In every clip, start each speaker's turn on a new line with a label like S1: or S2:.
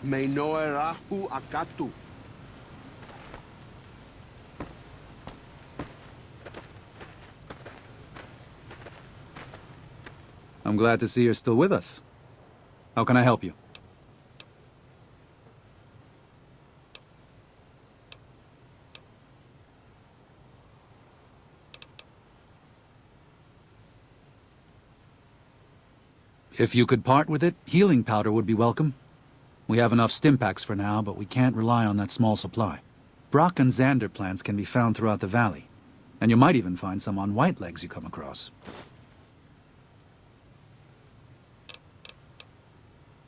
S1: Meinoerahu akatu.
S2: I'm glad to see you're still with us. How can I help you? If you could part with it, healing powder would be welcome. We have enough stim packs for now, but we can't rely on that small supply. Brock and Xander plants can be found throughout the valley, and you might even find some on White Legs you come across.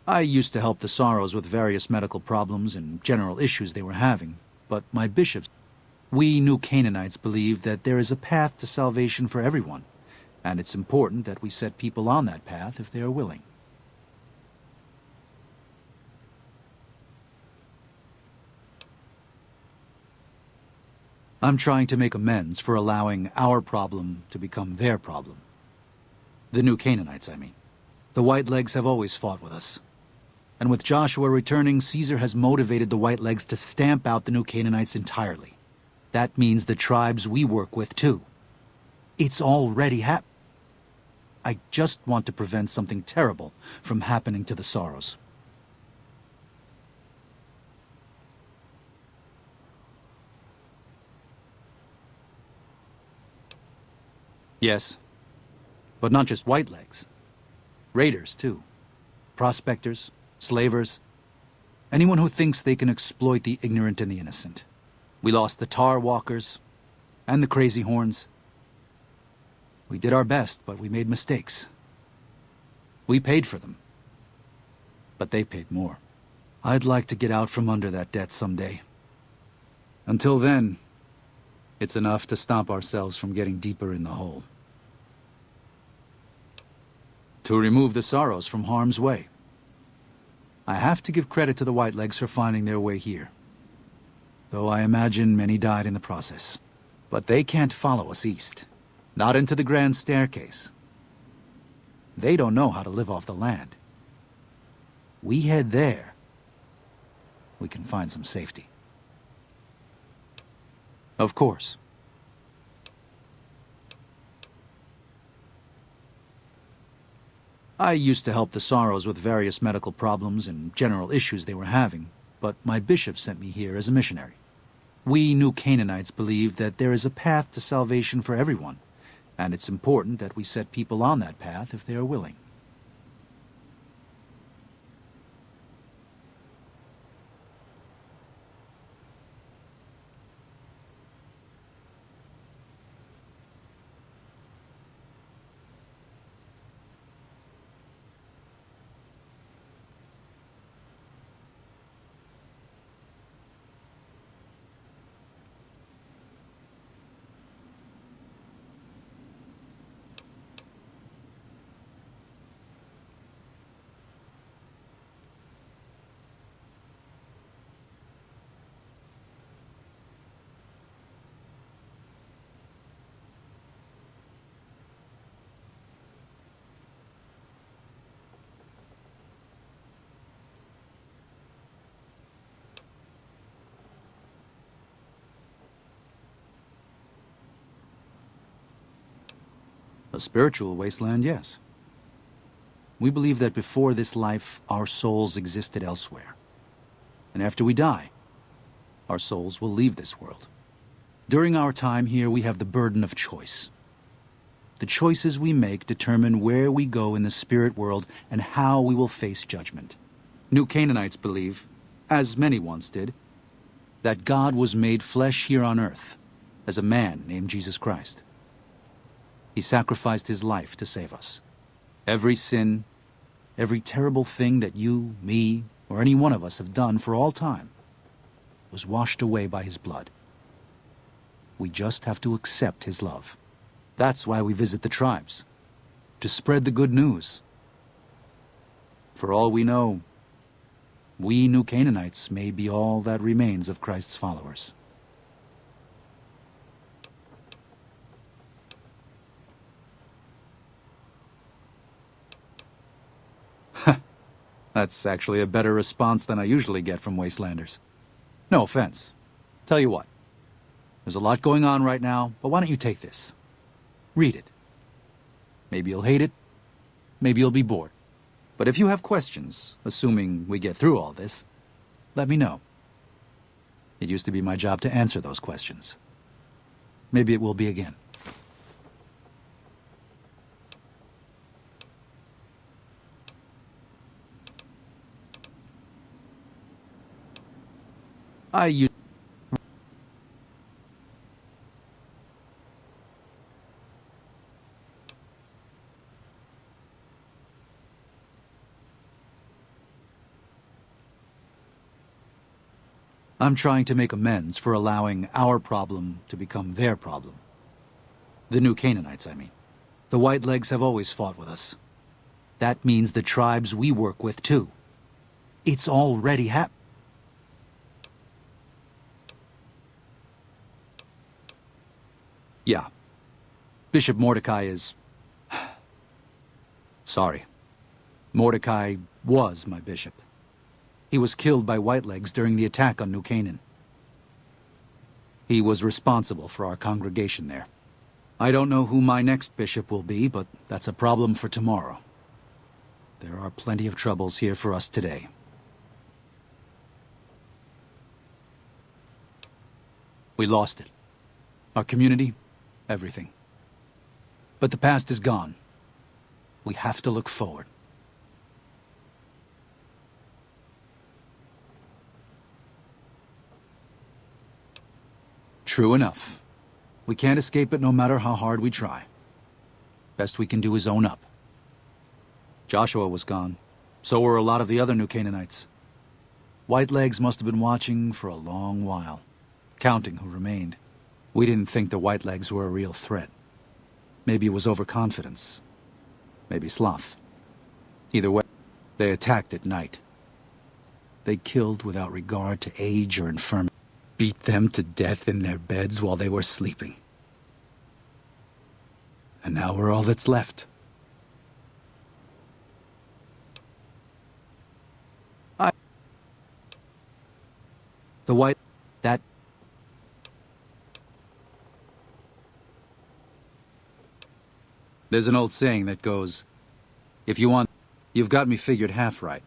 S2: I used to help the Sorrows with various medical problems and general issues they were having, but my bishops... We New Canaanites believe that there is a path to salvation for everyone, and it's important that we set people on that path if they are willing. I'm trying to make amends for allowing our problem to become their problem. The New Canaanites, I mean. The White Legs have always fought with us. And with Joshua returning, Caesar has motivated the White Legs to stamp out the New Canaanites entirely. That means the tribes we work with, too. It's already happened. I just want to prevent something terrible from happening to the Sorrows. Yes, but not just White Legs. Raiders, too. Prospectors, slavers, anyone who thinks they can exploit the ignorant and the innocent. We lost the Tar Walkers and the Crazy Horns. We did our best, but we made mistakes. We paid for them, but they paid more. I'd like to get out from under that debt someday. Until then, it's enough to stop ourselves from getting deeper in the hole. To remove the Sorrows from harm's way. I have to give credit to the White Legs for finding their way here. Though I imagine many died in the process. But they can't follow us east. Not into the Grand Staircase. They don't know how to live off the land. We head there, we can find some safety. Of course. I used to help the Sorrows with various medical problems and general issues they were having, but my bishop sent me here as a missionary. We New Canaanites believe that there is a path to salvation for everyone, and it's important that we set people on that path if they are willing. A spiritual wasteland, yes. We believe that before this life, our souls existed elsewhere. And after we die, our souls will leave this world. During our time here, we have the burden of choice. The choices we make determine where we go in the spirit world and how we will face judgment. New Canaanites believe, as many once did, that God was made flesh here on earth as a man named Jesus Christ. He sacrificed his life to save us. Every sin, every terrible thing that you, me, or any one of us have done for all time was washed away by his blood. We just have to accept his love. That's why we visit the tribes, to spread the good news. For all we know, we New Canaanites may be all that remains of Christ's followers. That's actually a better response than I usually get from Wastelanders. No offense. Tell you what. There's a lot going on right now, but why don't you take this? Read it. Maybe you'll hate it. Maybe you'll be bored. But if you have questions, assuming we get through all this, let me know. It used to be my job to answer those questions. Maybe it will be again. I'm trying to make amends for allowing our problem to become their problem. The new Canaanites, I mean. The Whitelegs have always fought with us. That means the tribes we work with, too. It's already happened. Yeah. Bishop Mordecai is... Sorry. Mordecai was my bishop. He was killed by Whitelegs during the attack on New Canaan. He was responsible for our congregation there. I don't know who my next bishop will be, but that's a problem for tomorrow. There are plenty of troubles here for us today. We lost it. Our community, everything. But the past is gone. We have to look forward. True enough. We can't escape it no matter how hard we try. Best we can do is own up. Joshua was gone. So were a lot of the other new Canaanites. Whitelegs must have been watching for a long while, counting who remained. We didn't think the Whitelegs were a real threat. Maybe it was overconfidence. Maybe sloth. Either way, they attacked at night. They killed without regard to age or infirmity. Beat them to death in their beds while they were sleeping. And now we're all that's left. There's an old saying that goes, if you want, you've got me figured half right.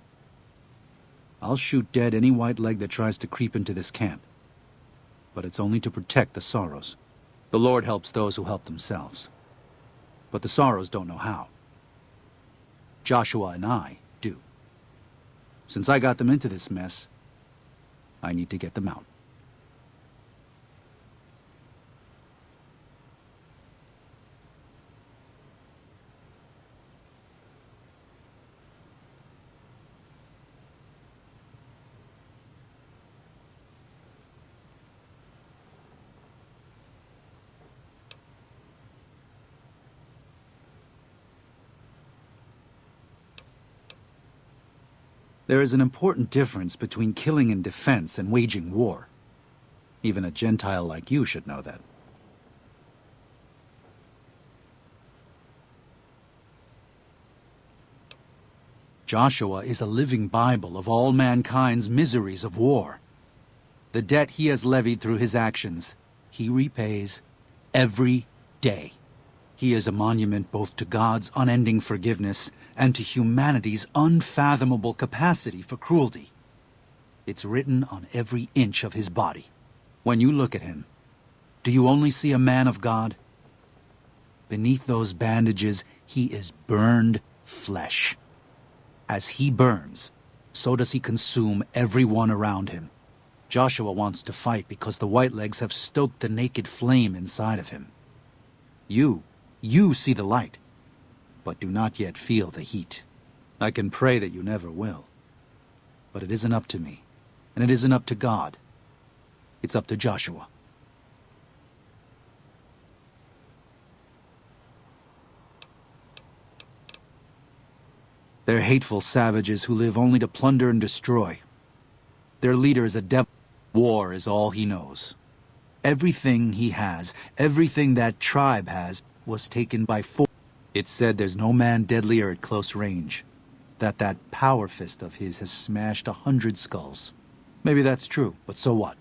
S2: I'll shoot dead any white leg that tries to creep into this camp. But it's only to protect the Sorrows. The Lord helps those who help themselves. But the Sorrows don't know how. Joshua and I do. Since I got them into this mess, I need to get them out. There is an important difference between killing in defense and waging war. Even a Gentile like you should know that. Joshua is a living Bible of all mankind's miseries of war. The debt he has levied through his actions, he repays every day. He is a monument both to God's unending forgiveness and to humanity's unfathomable capacity for cruelty. It's written on every inch of his body. When you look at him, do you only see a man of God? Beneath those bandages, he is burned flesh. As he burns, so does he consume everyone around him. Joshua wants to fight because the Whitelegs have stoked the naked flame inside of him. You see the light, but do not yet feel the heat. I can pray that you never will. But it isn't up to me, and it isn't up to God. It's up to Joshua. They're hateful savages who live only to plunder and destroy. Their leader is a devil. War is all he knows. Everything he has, everything that tribe has, was taken by force. It's said there's no man deadlier at close range. that that power fist of his has smashed 100 skulls. Maybe that's true, but so what?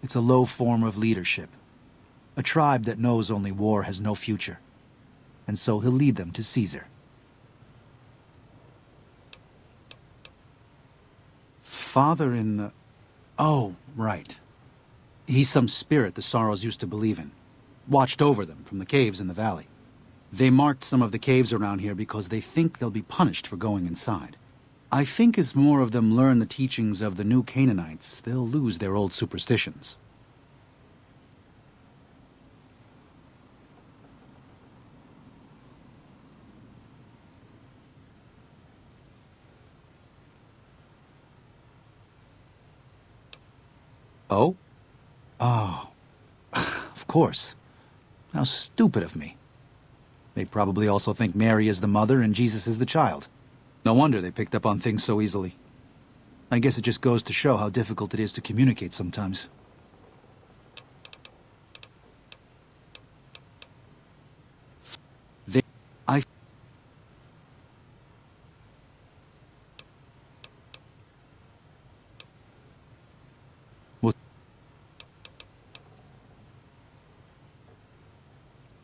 S2: It's a low form of leadership. A tribe that knows only war has no future. And so he'll lead them to Caesar. Father in the... Oh, right. He's some spirit the Sorrows used to believe in. Watched over them from the caves in the valley. They marked some of the caves around here because they think they'll be punished for going inside. I think as more of them learn the teachings of the new Canaanites, they'll lose their old superstitions. Oh? Oh. Of course. How stupid of me. They probably also think Mary is the mother and Jesus is the child. No wonder they picked up on things so easily. I guess it just goes to show how difficult it is to communicate sometimes.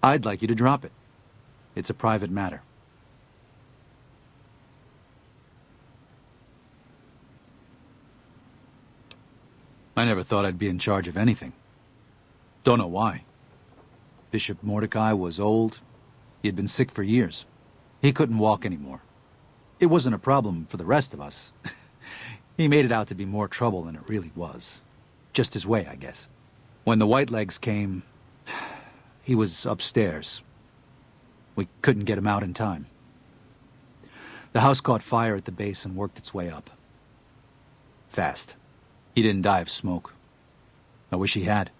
S2: I'd like you to drop it. It's a private matter. I never thought I'd be in charge of anything. Don't know why. Bishop Mordecai was old. He had been sick for years. He couldn't walk anymore. It wasn't a problem for the rest of us. He made it out to be more trouble than it really was. Just his way, I guess. When the Whitelegs came, he was upstairs. We couldn't get him out in time. The house caught fire at the base and worked its way up. Fast. He didn't die of smoke. I wish he had.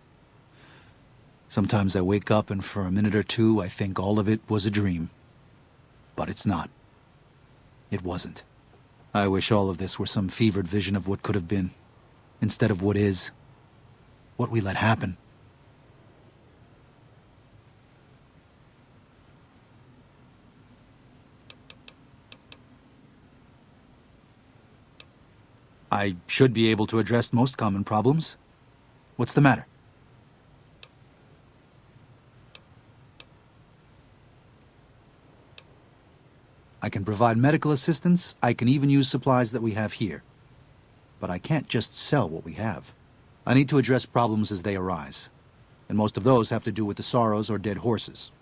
S2: Sometimes I wake up and for a minute or two I think all of it was a dream. But it's not. It wasn't. I wish all of this were some fevered vision of what could have been, instead of what is, what we let happen. I should be able to address most common problems. What's the matter? I can provide medical assistance. I can even use supplies that we have here. But I can't just sell what we have. I need to address problems as they arise. And most of those have to do with the Sorrows or dead horses.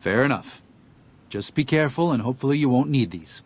S2: Fair enough. Just be careful and hopefully you won't need these.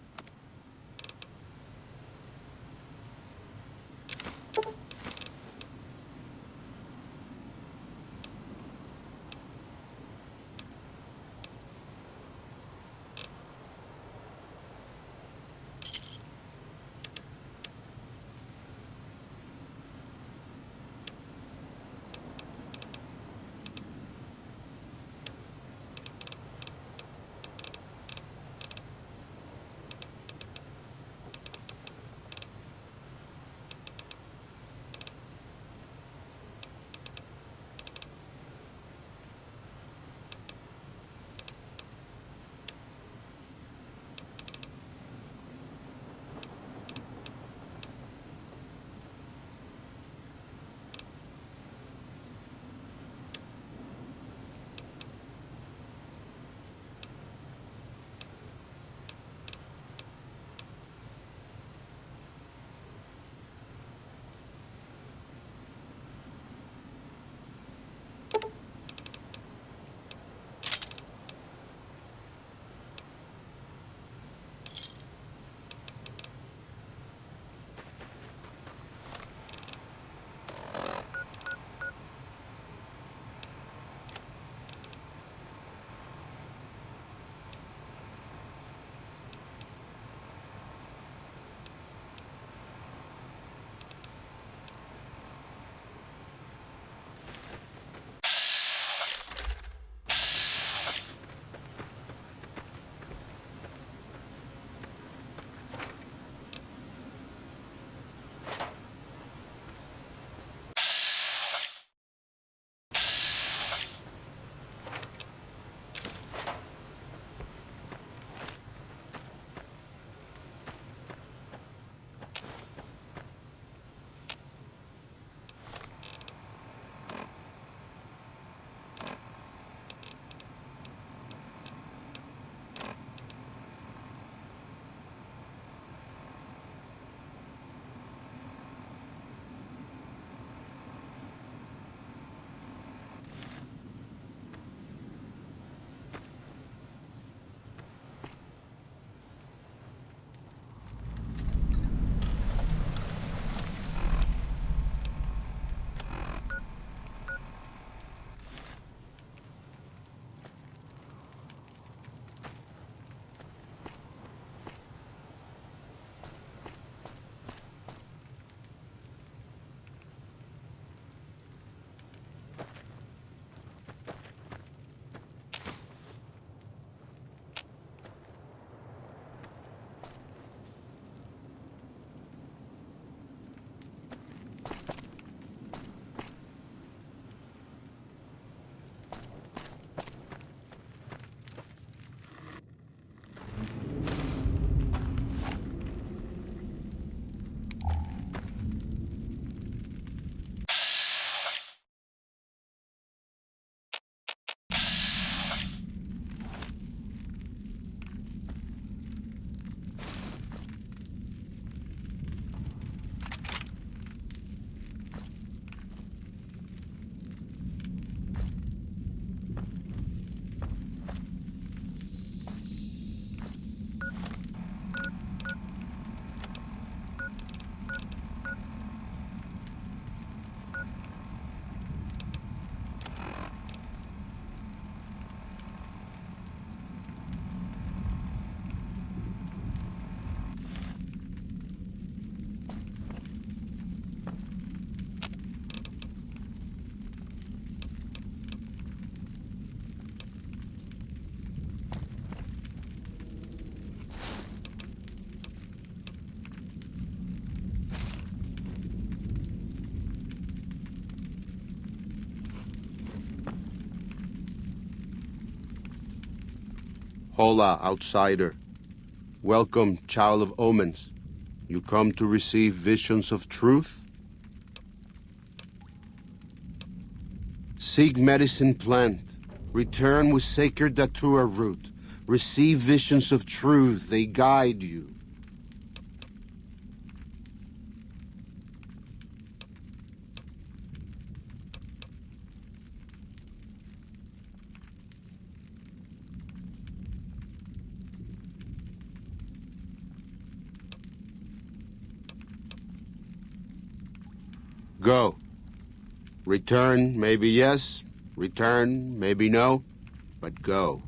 S1: Hola, outsider. Welcome, child of omens. You come to receive visions of truth? Seek medicine plant. Return with sacred datura root. Receive visions of truth. They guide you. Go. Return, maybe yes. Return, maybe no. But go.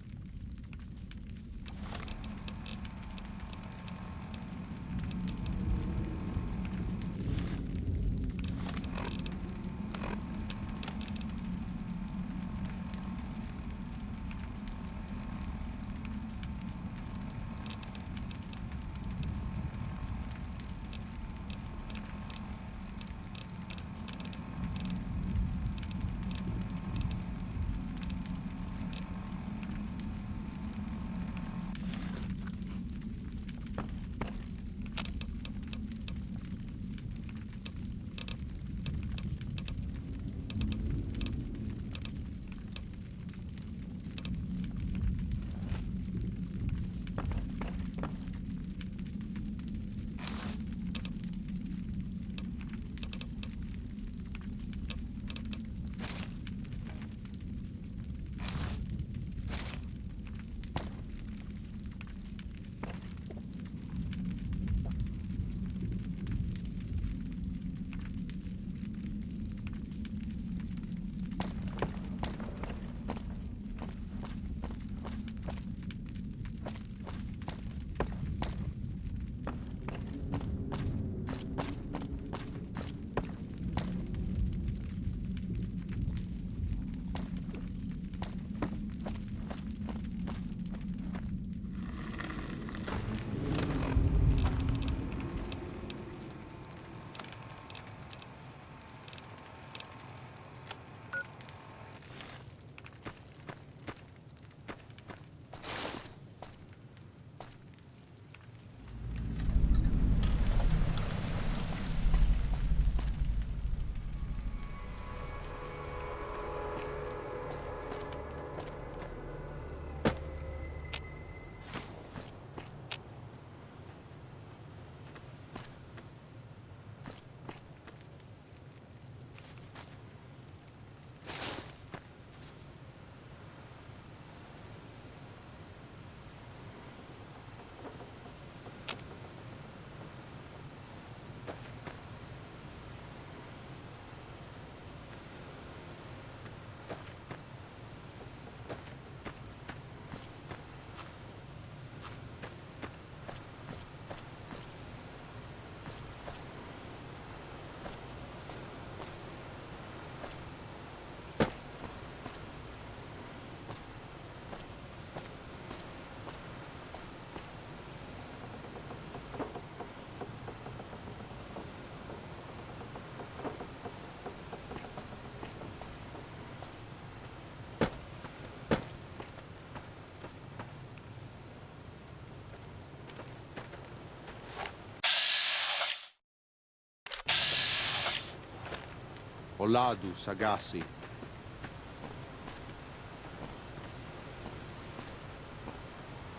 S1: Oladu Sagasi.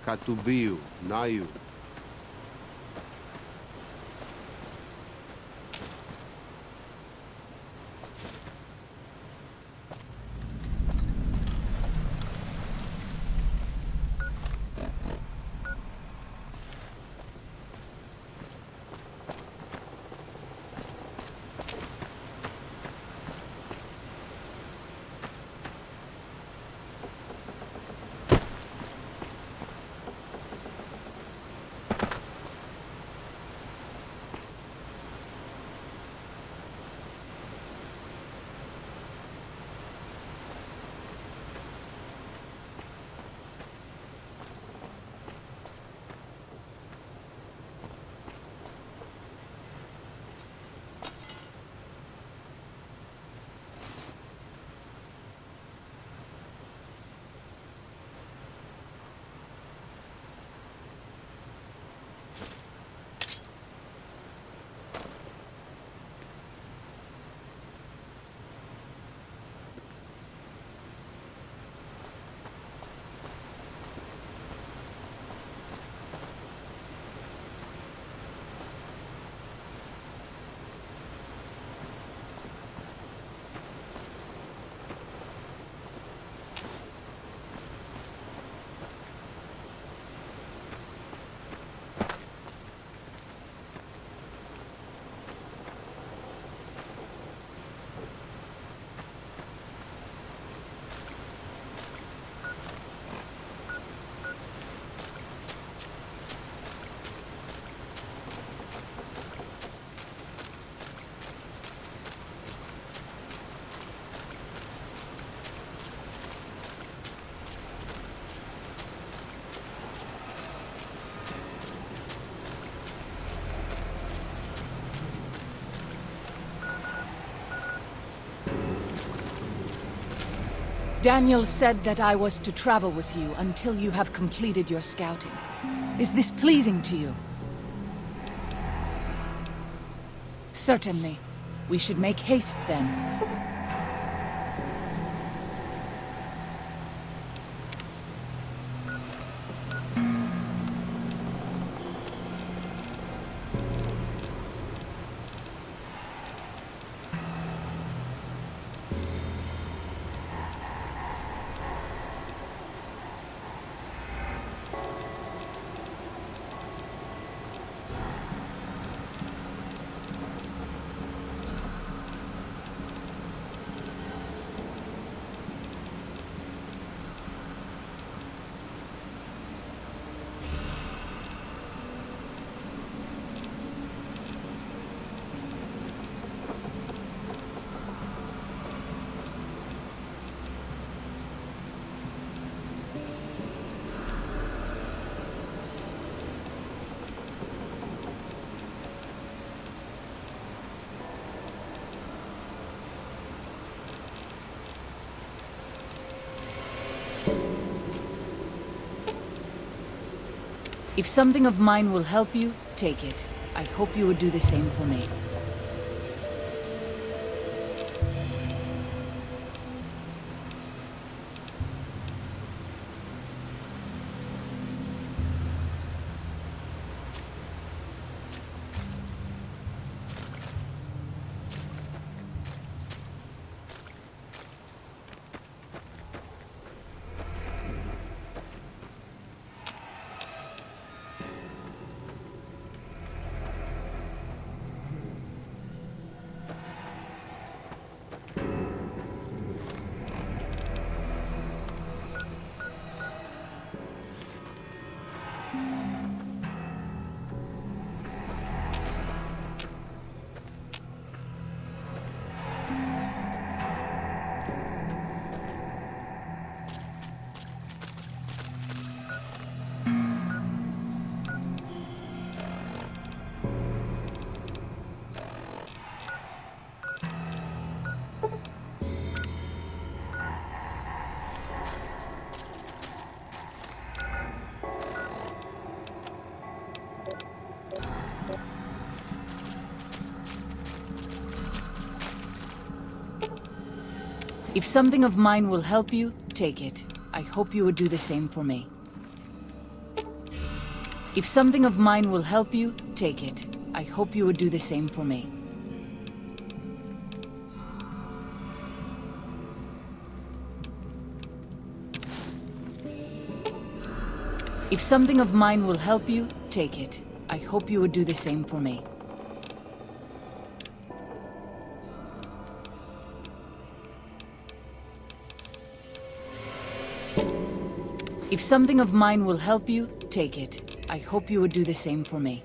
S1: Katubiu, Nayu.
S3: Daniel said that I was to travel with you until you have completed your scouting. Is this pleasing to you? Certainly. We should make haste then. If something of mine will help you, take it. I hope you would do the same for me. If something of mine will help you, take it. I hope you would do the same for me. If something of mine will help you, take it. I hope you would do the same for me. If something of mine will help you, take it. I hope you would do the same for me. If something of mine will help you, take it. I hope you would do the same for me.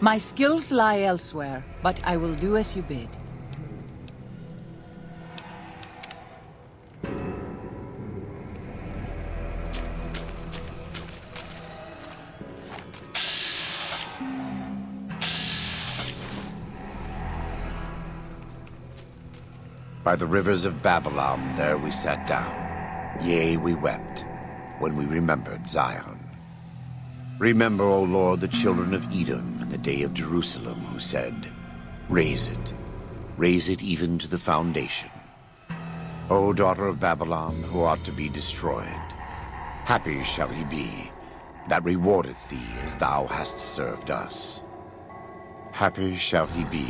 S3: My skills lie elsewhere, but I will do as you bid.
S4: By the rivers of Babylon, there we sat down. Yea, we wept, when we remembered Zion. Remember, O Lord, the children of Edom in the day of Jerusalem, who said, raise it even to the foundation. O daughter of Babylon, who ought to be destroyed, happy shall he be that rewardeth thee as thou hast served us. Happy shall he be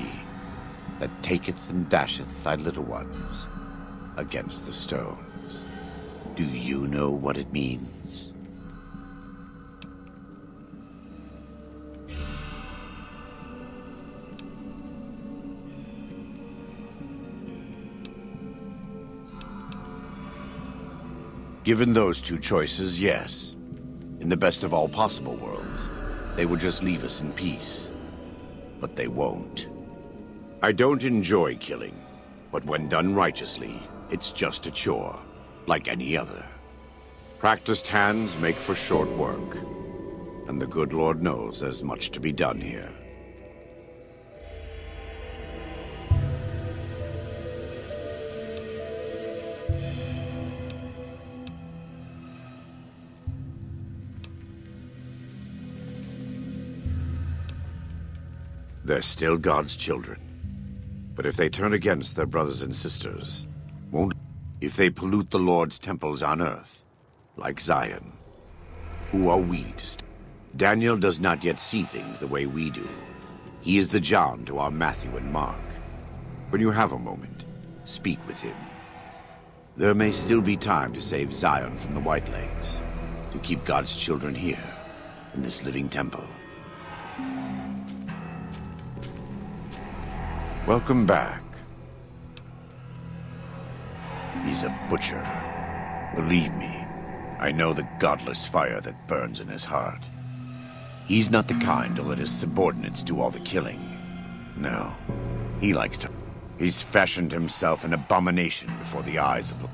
S4: that taketh and dasheth thy little ones against the stones. Do you know what it means? Given those two choices, yes. In the best of all possible worlds, they would just leave us in peace. But they won't. I don't enjoy killing, but when done righteously, it's just a chore, like any other. Practiced hands make for short work, and the good Lord knows there's much to be done here. They're still God's children. But if they turn against their brothers and sisters, if they pollute the Lord's temples on earth, like Zion, who are we to Daniel does not yet see things the way we do. He is the John to our Matthew and Mark. When you have a moment, speak with him. There may still be time to save Zion from the Whitelegs, to keep God's children here, in this living temple. Welcome back. He's a butcher. Believe me, I know the godless fire that burns in his heart. He's not the kind to let his subordinates do all the killing. No, he likes to... He's fashioned himself an abomination before the eyes of the...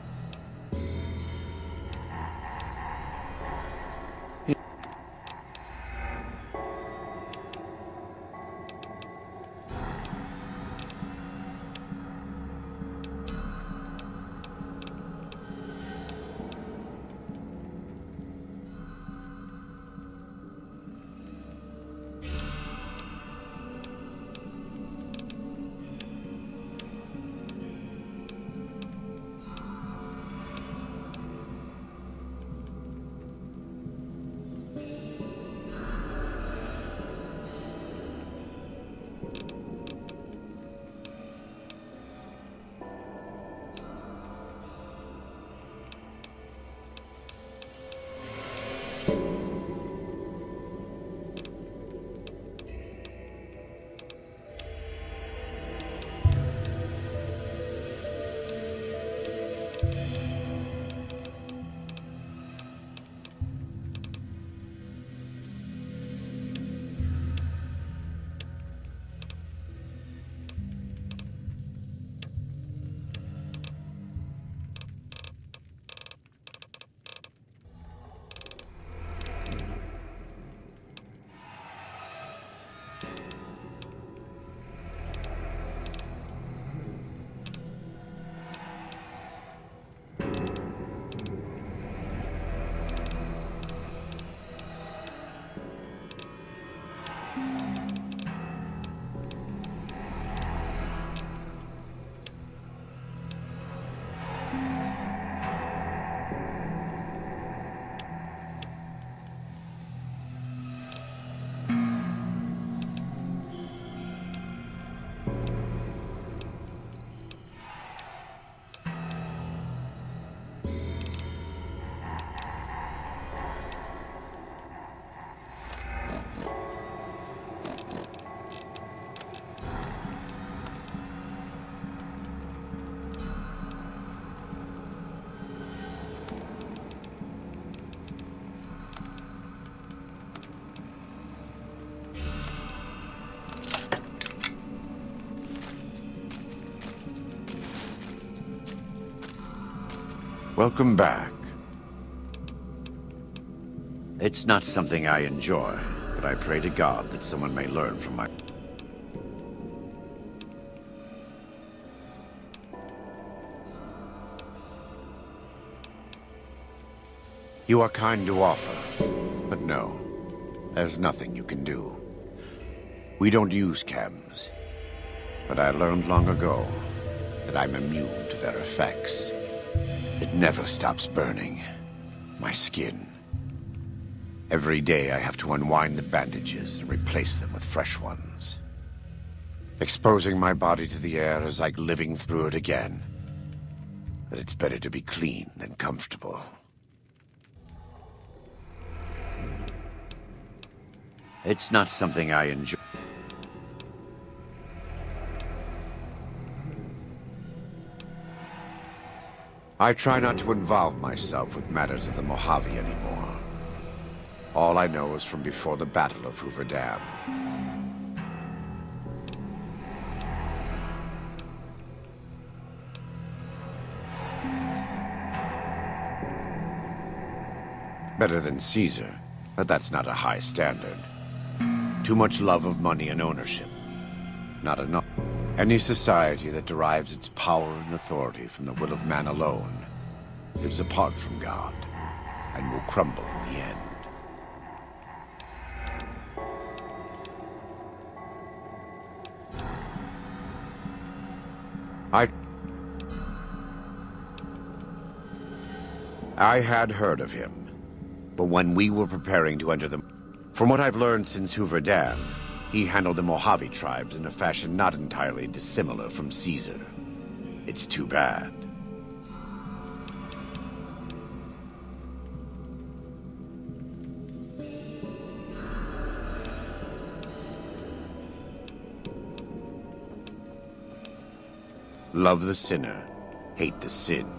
S4: Welcome back. It's not something I enjoy, but I pray to God that someone may learn from my... You are kind to offer, but no, there's nothing you can do. We don't use chems, but I learned long ago that I'm immune to their effects. It never stops burning. My skin. Every day I have to unwind the bandages and replace them with fresh ones. Exposing my body to the air is like living through it again. But it's better to be clean than comfortable. It's not something I enjoy. I try not to involve myself with matters of the Mojave anymore. All I know is from before the Battle of Hoover Dam. Better than Caesar, but that's not a high standard. Too much love of money and ownership. Not enough. Any society that derives its power and authority from the will of man alone lives apart from God and will crumble in the end. I had heard of him, but when we were preparing to enter the... From what I've learned since Hoover Dam, he handled the Mojave tribes in a fashion not entirely dissimilar from Caesar. It's too bad. Love the sinner, hate the sin.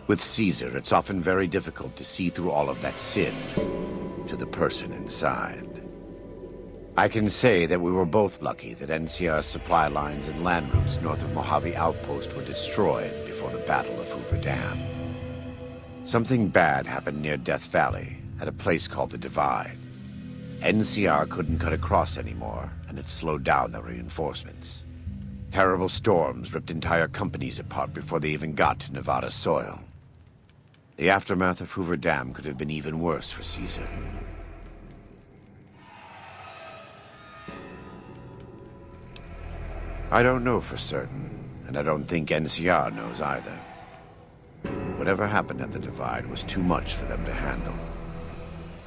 S4: With Caesar, it's often very difficult to see through all of that sin to the person inside. I can say that we were both lucky that NCR's supply lines and land routes north of Mojave Outpost were destroyed before the Battle of Hoover Dam. Something bad happened near Death Valley, at a place called the Divide. NCR couldn't cut across anymore, and it slowed down the reinforcements. Terrible storms ripped entire companies apart before they even got to Nevada soil. The aftermath of Hoover Dam could have been even worse for Caesar. I don't know for certain, and I don't think NCR knows either. Whatever happened at the Divide was too much for them to handle.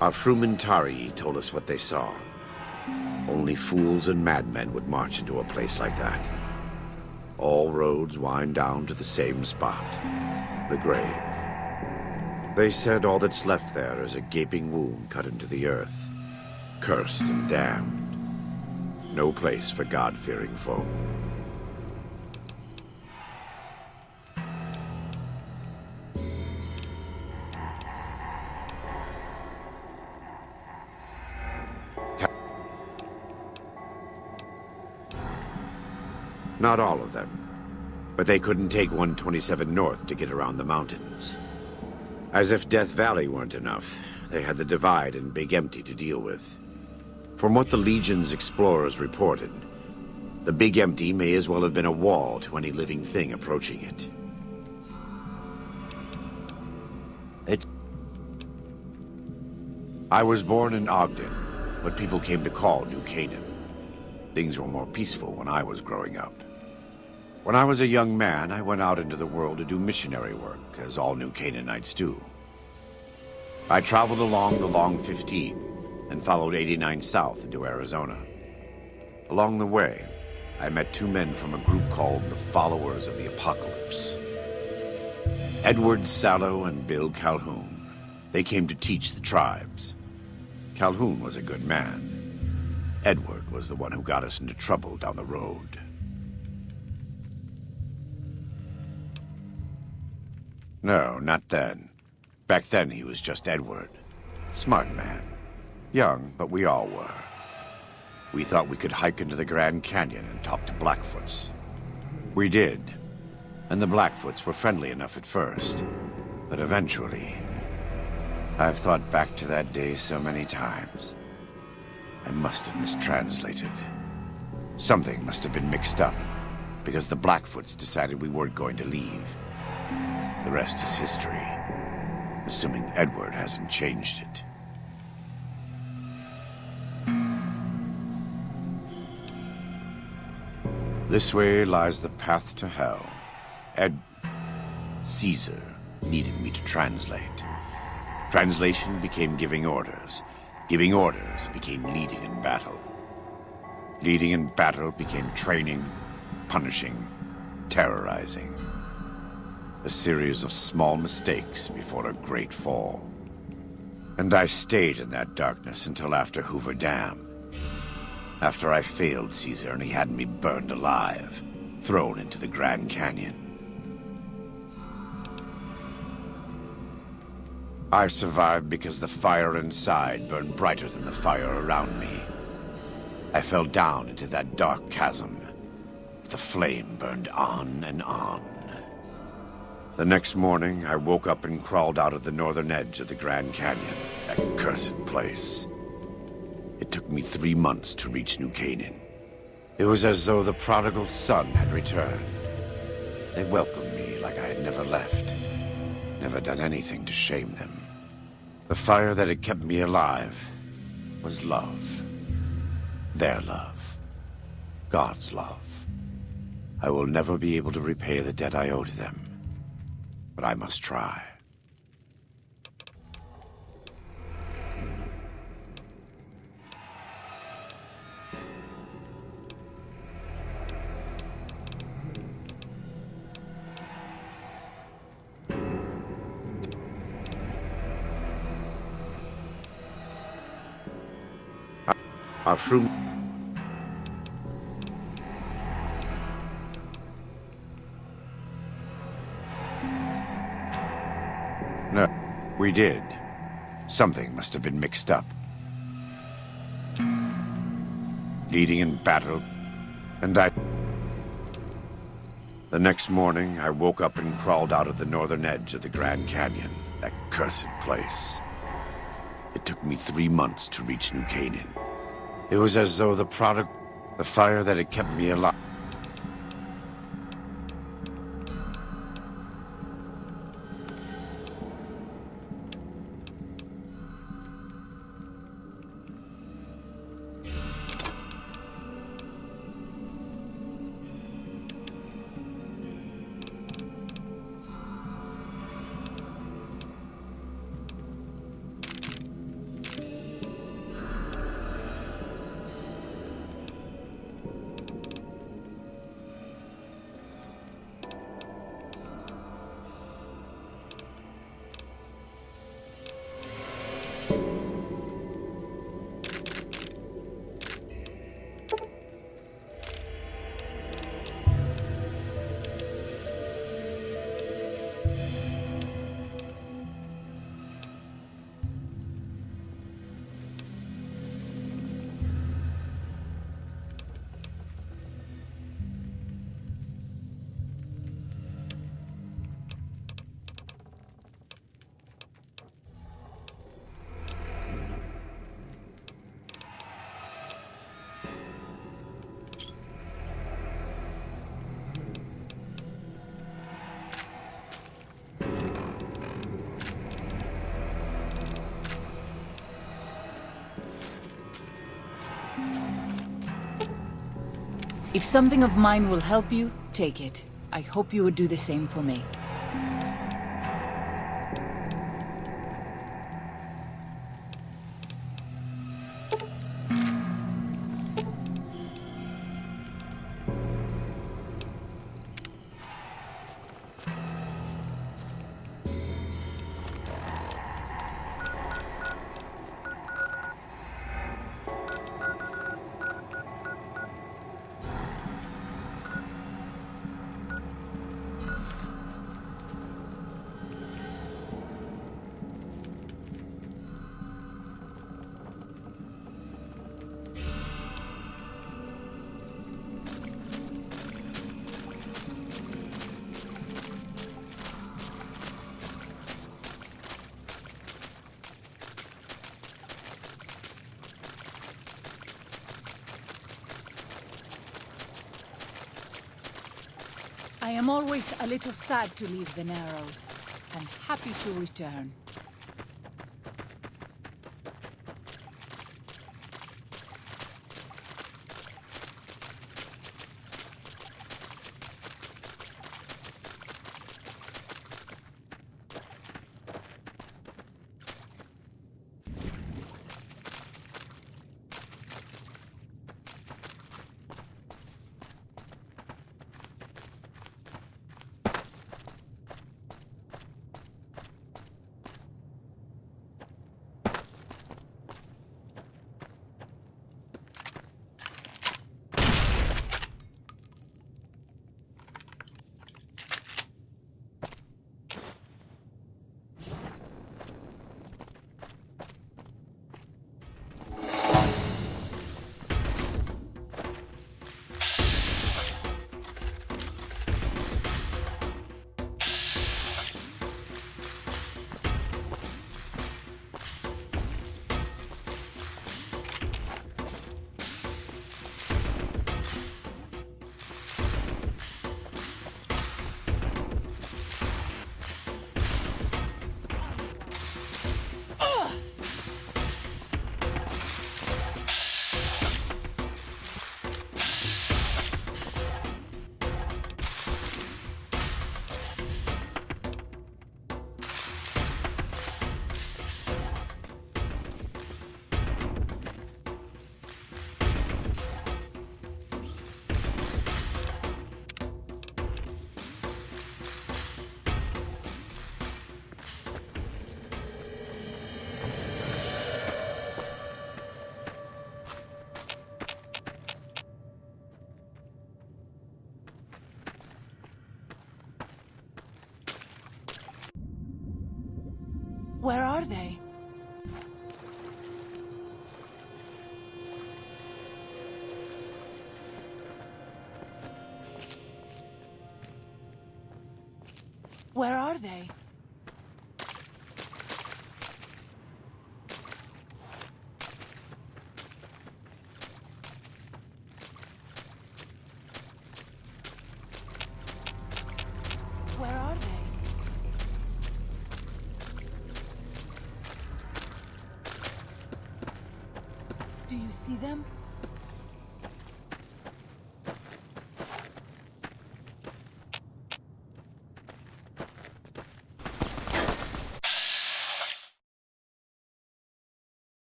S4: Our Frumentari told us what they saw. Only fools and madmen would march into a place like that. All roads wind down to the same spot, the grave. They said all that's left there is a gaping wound cut into the earth, cursed and damned. No place for God-fearing folk. Not all of them, but they couldn't take 127 North to get around the mountains. As if Death Valley weren't enough, they had the Divide and Big Empty to deal with. From what the Legion's explorers reported, the Big Empty may as well have been a wall to any living thing approaching it. I was born in Ogden, what people came to call New Canaan. Things were more peaceful when I was growing up. When I was a young man, I went out into the world to do missionary work, as all New Canaanites do. I traveled along the Long 15 and followed 89 south into Arizona. Along the way, I met two men from a group called the Followers of the Apocalypse. Edward Sallow and Bill Calhoun. They came to teach the tribes. Calhoun was a good man. Edward was the one who got us into trouble down the road. No, not then. Back then he was just Edward. Smart man. Young, but we all were. We thought we could hike into the Grand Canyon and talk to Blackfoots. We did. And the Blackfoots were friendly enough at first. But eventually... I've thought back to that day so many times. I must have mistranslated. Something must have been mixed up, because the Blackfoots decided we weren't going to leave. The rest is history, assuming Edward hasn't changed it. This way lies the path to hell. Caesar needed me to translate. Translation became giving orders. Giving orders became leading in battle. Leading in battle became training, punishing, terrorizing. A series of small mistakes before a great fall. And I stayed in that darkness until after Hoover Dam. After I failed Caesar and he had me burned alive, thrown into the Grand Canyon. I survived because the fire inside burned brighter than the fire around me. I fell down into that dark chasm. The flame burned on and on. The next morning, I woke up and crawled out of the northern edge of the Grand Canyon, that cursed place. It took me 3 months to reach New Canaan. It was as though the prodigal son had returned. They welcomed me like I had never left, never done anything to shame them. The fire that had kept me alive was love. Their love. God's love. I will never be able to repay the debt I owe to them, but I must try. Our fruit... No, we did. Something must have been mixed up. Leading in battle, and I... The next morning, I woke up and crawled out of the northern edge of the Grand Canyon, that cursed place. It took me 3 months to reach New Canaan. It was as though the fire that had kept me alive...
S3: If something of mine will help you, take it. I hope you would do the same for me. I am always a little sad to leave the Narrows, and happy to return. Where are they? Where are they? Where are they? Do you see them?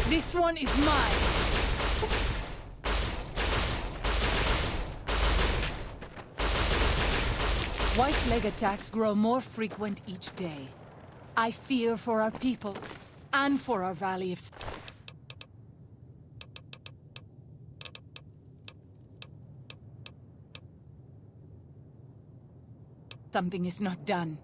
S3: This one is mine. White leg attacks grow more frequent each day. I fear for our people and for our Valley of... Something is not done.